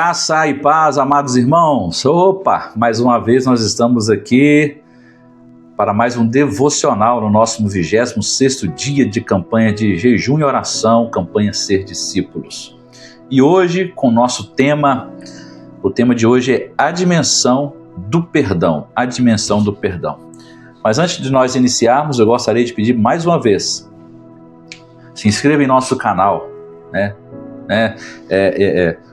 Graça e paz, amados irmãos. Opa, mais uma vez nós estamos aqui para mais um devocional no nosso 26º dia de campanha de jejum e oração, campanha Ser Discípulos. E hoje, com o nosso tema, o tema de hoje é a dimensão do perdão, a dimensão do perdão. Mas antes de nós iniciarmos, eu gostaria de pedir mais uma vez, se inscreva em nosso canal,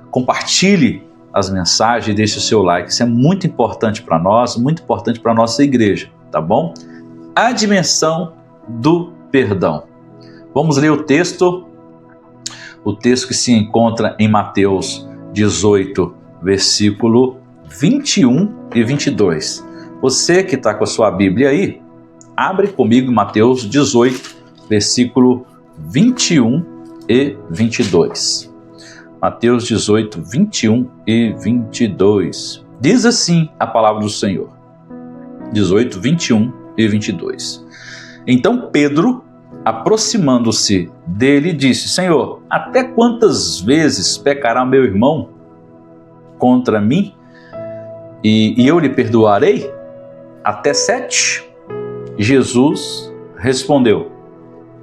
compartilhe as mensagens e deixe o seu like. Isso é muito importante para nós, muito importante para a nossa igreja, tá bom? A dimensão do perdão. Vamos ler o texto que se encontra em Mateus 18, versículo 21 e 22. Você que está com a sua Bíblia aí, abre comigo Mateus 18, versículo 21 e 22. Mateus 18, 21 e 22. Diz assim a palavra do Senhor. 18, 21 e 22. Então Pedro, aproximando-se dele, disse: Senhor, até quantas vezes pecará meu irmão contra mim e eu lhe perdoarei? Até 7? Jesus respondeu: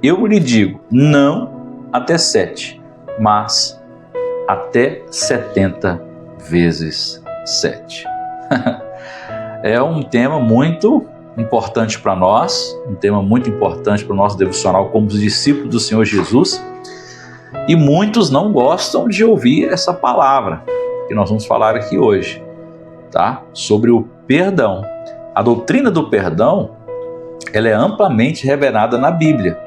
Eu lhe digo, não até 7, mas até 70 vezes 7. É um tema muito importante para nós, um tema muito importante para o nosso devocional como os discípulos do Senhor Jesus, e muitos não gostam de ouvir essa palavra que nós vamos falar aqui hoje, tá? Sobre o perdão. A doutrina do perdão, ela é amplamente revelada na Bíblia,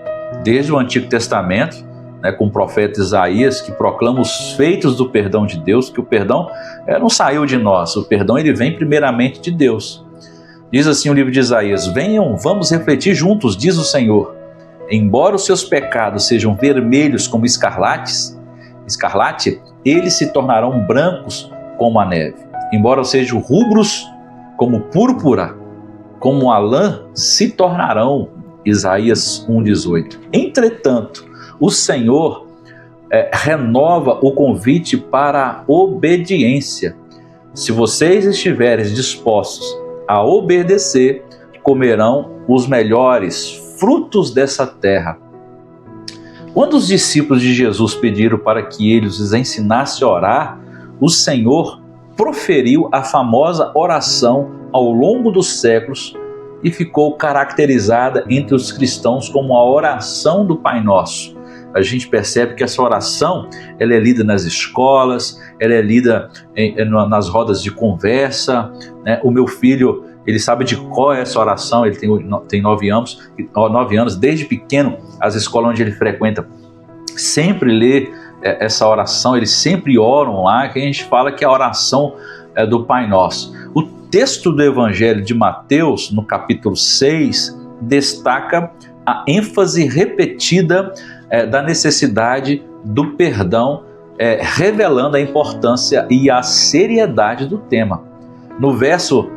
desde o Antigo Testamento, com o profeta Isaías, que proclama os feitos do perdão de Deus, que o perdão não saiu de nós, o perdão ele vem primeiramente de Deus. Diz assim o livro de Isaías: Venham, vamos refletir juntos, diz o Senhor. Embora os seus pecados sejam vermelhos como escarlate, eles se tornarão brancos como a neve. Embora sejam rubros como púrpura, como a lã se tornarão. Isaías 1,18. Entretanto, o Senhor renova o convite para a obediência. Se vocês estiverem dispostos a obedecer, comerão os melhores frutos dessa terra. Quando os discípulos de Jesus pediram para que ele os ensinasse a orar, o Senhor proferiu a famosa oração ao longo dos séculos e ficou caracterizada entre os cristãos como a oração do Pai Nosso. A gente percebe que essa oração ela é lida nas escolas, ela é lida nas rodas de conversa, né? O meu filho, ele sabe de qual é essa oração, ele tem 9 anos, desde pequeno, as escolas onde ele frequenta sempre lê essa oração, eles sempre oram lá, que a gente fala que é a oração do Pai Nosso. O texto do Evangelho de Mateus, no capítulo 6, destaca a ênfase repetida da necessidade do perdão, revelando a importância e a seriedade do tema. No verso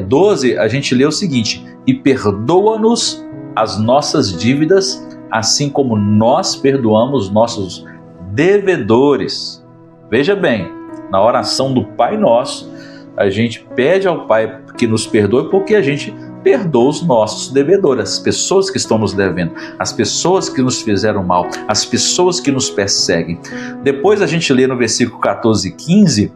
12, a gente lê o seguinte: E perdoa-nos as nossas dívidas, assim como nós perdoamos nossos devedores. Veja bem, na oração do Pai Nosso, a gente pede ao Pai que nos perdoe porque a gente perdoa os nossos devedores, as pessoas que estão nos devendo, as pessoas que nos fizeram mal, as pessoas que nos perseguem. Depois a gente lê no versículo 14 e 15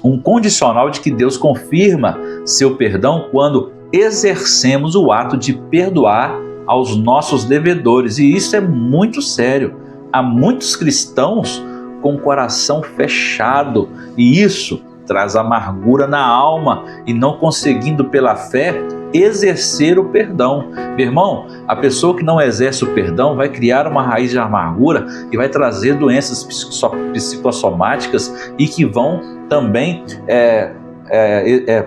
um condicional de que Deus confirma seu perdão quando exercemos o ato de perdoar aos nossos devedores. E isso é muito sério. Há muitos cristãos com o coração fechado e isso traz amargura na alma e não conseguindo pela fé exercer o perdão. Meu irmão, a pessoa que não exerce o perdão vai criar uma raiz de amargura e vai trazer doenças psicossomáticas e que vão também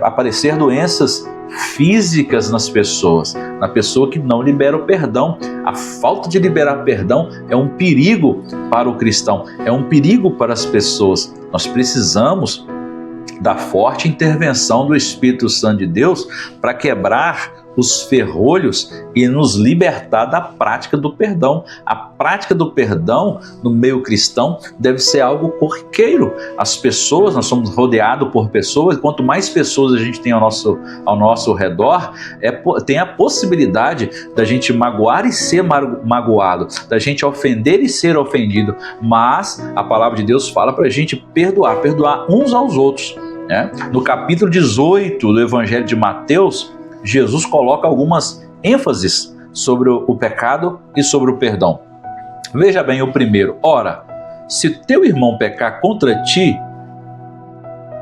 aparecer doenças físicas nas pessoas, na pessoa que não libera o perdão. A falta de liberar perdão é um perigo para o cristão, é um perigo para as pessoas. Nós precisamos da forte intervenção do Espírito Santo de Deus para quebrar os ferrolhos e nos libertar da prática do perdão. A prática do perdão no meio cristão deve ser algo corriqueiro. As pessoas, nós somos rodeados por pessoas, quanto mais pessoas a gente tem ao nosso redor, tem a possibilidade da gente magoar e ser magoado, da gente ofender e ser ofendido, mas a palavra de Deus fala para a gente perdoar uns aos outros. No capítulo 18 do Evangelho de Mateus, Jesus coloca algumas ênfases sobre o pecado e sobre o perdão. Veja bem o primeiro: ora, se teu irmão pecar contra ti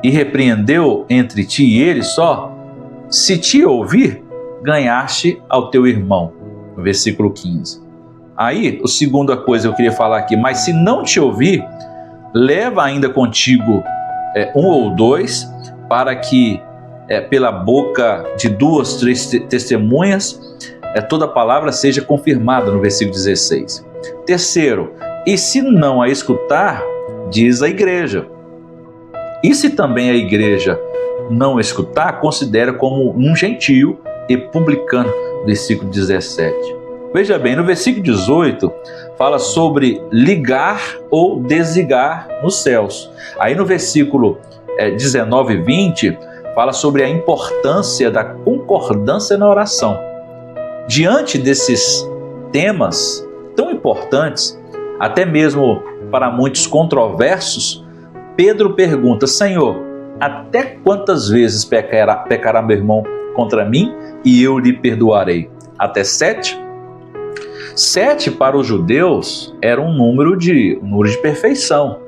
e repreendeu entre ti e ele só, se te ouvir, ganhaste ao teu irmão. Versículo 15. Aí, a segunda coisa que eu queria falar aqui: mas se não te ouvir, leva ainda contigo um ou dois, para que pela boca de 2, 3 testemunhas toda palavra seja confirmada, no versículo 16. Terceiro, e se não a escutar, diz a igreja. E se também a igreja não escutar, considera como um gentio e publicano, versículo 17. Veja bem, no versículo 18, fala sobre ligar ou desligar nos céus. Aí no versículo 19 e 20, fala sobre a importância da concordância na oração. Diante desses temas tão importantes, até mesmo para muitos controversos, Pedro pergunta: Senhor, até quantas vezes pecará meu irmão contra mim e eu lhe perdoarei? Até 7? 7 para os judeus era um número de perfeição.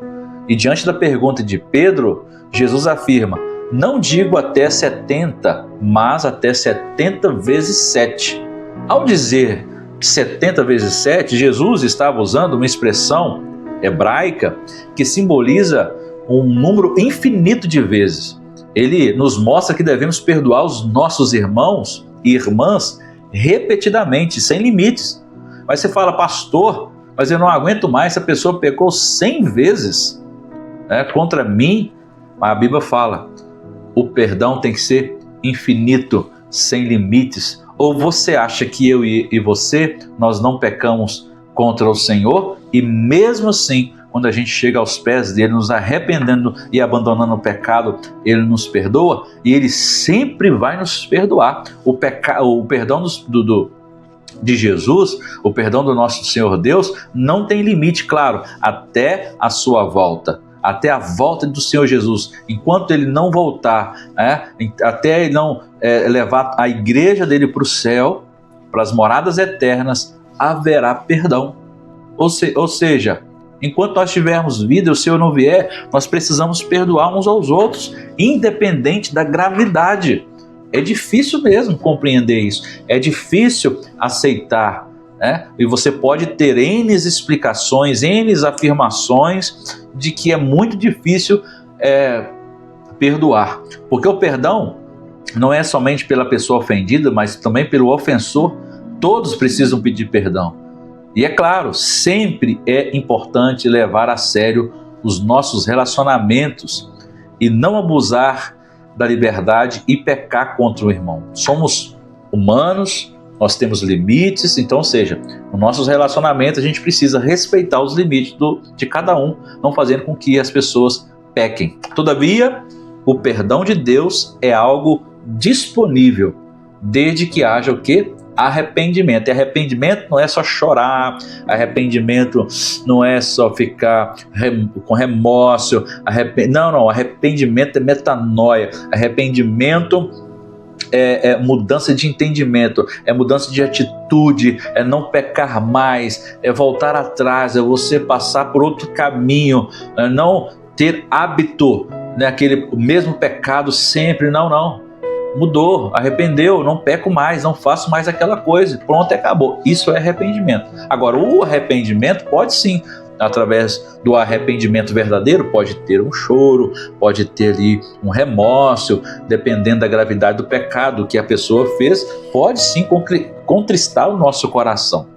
E diante da pergunta de Pedro, Jesus afirma: não digo até 70, mas até 70 vezes 7. Ao dizer 70 vezes 7, Jesus estava usando uma expressão hebraica que simboliza um número infinito de vezes. Ele nos mostra que devemos perdoar os nossos irmãos e irmãs repetidamente, sem limites. Mas você fala: pastor, mas eu não aguento mais, essa pessoa pecou 100 vezes contra mim. A Bíblia fala: o perdão tem que ser infinito, sem limites. Ou você acha que eu e você, nós não pecamos contra o Senhor? E mesmo assim, quando a gente chega aos pés dele, nos arrependendo e abandonando o pecado, ele nos perdoa, e ele sempre vai nos perdoar. O perdão de Jesus, o perdão do nosso Senhor Deus, não tem limite, claro, até a sua volta. Até a volta do Senhor Jesus, enquanto ele não voltar, até ele não levar a igreja dele para o céu, para as moradas eternas, haverá perdão. Ou seja, enquanto nós tivermos vida e o Senhor não vier, nós precisamos perdoar uns aos outros, independente da gravidade. É difícil mesmo compreender isso, é difícil aceitar. E você pode ter N explicações, N afirmações de que é muito difícil perdoar, porque o perdão não é somente pela pessoa ofendida, mas também pelo ofensor. Todos precisam pedir perdão. E é claro, sempre é importante levar a sério os nossos relacionamentos e não abusar da liberdade e pecar contra o irmão. Somos humanos, nós temos limites, então, ou seja, nos nossos relacionamentos a gente precisa respeitar os limites de cada um, não fazendo com que as pessoas pequem. Todavia, o perdão de Deus é algo disponível, desde que haja o quê? Arrependimento. E arrependimento não é só chorar, arrependimento não é só ficar com remorso, não, arrependimento é metanoia, arrependimento é mudança de entendimento, é mudança de atitude, é não pecar mais, é voltar atrás, é você passar por outro caminho, é não ter hábito, aquele mesmo pecado sempre, não. Mudou, arrependeu, não peco mais, não faço mais aquela coisa, pronto, acabou. Isso é arrependimento. Agora, o arrependimento pode sim, através do arrependimento verdadeiro, pode ter um choro, pode ter ali um remorso, dependendo da gravidade do pecado que a pessoa fez, pode sim contristar o nosso coração,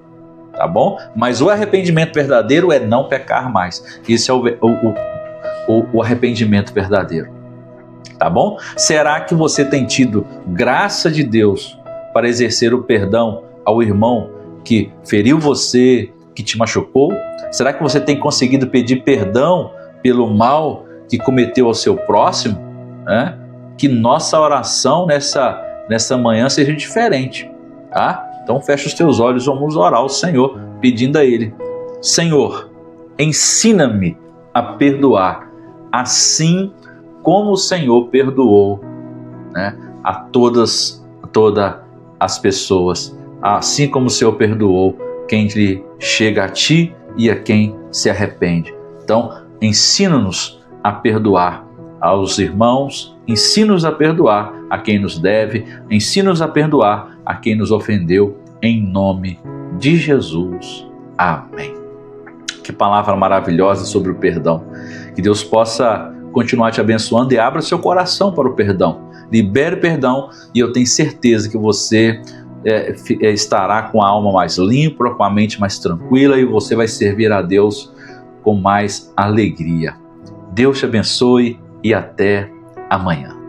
tá bom? Mas o arrependimento verdadeiro é não pecar mais. Isso é o arrependimento verdadeiro. Tá bom? Será que você tem tido graça de Deus para exercer o perdão ao irmão que feriu você, que te machucou? Será que você tem conseguido pedir perdão pelo mal que cometeu ao seu próximo? Que nossa oração nessa manhã seja diferente, tá? Então fecha os teus olhos, vamos orar ao Senhor, pedindo a Ele: Senhor, ensina-me a perdoar, assim como o Senhor perdoou, a todas as pessoas, assim como o Senhor perdoou quem lhe chega a Ti e a quem se arrepende. Então, ensina-nos a perdoar aos irmãos, ensina-nos a perdoar a quem nos deve, ensina-nos a perdoar a quem nos ofendeu, em nome de Jesus. Amém. Que palavra maravilhosa sobre o perdão. Que Deus possa continuar te abençoando e abra seu coração para o perdão. Libere perdão e eu tenho certeza que você estará com a alma mais limpa, com a mente mais tranquila e você vai servir a Deus com mais alegria. Deus te abençoe e até amanhã.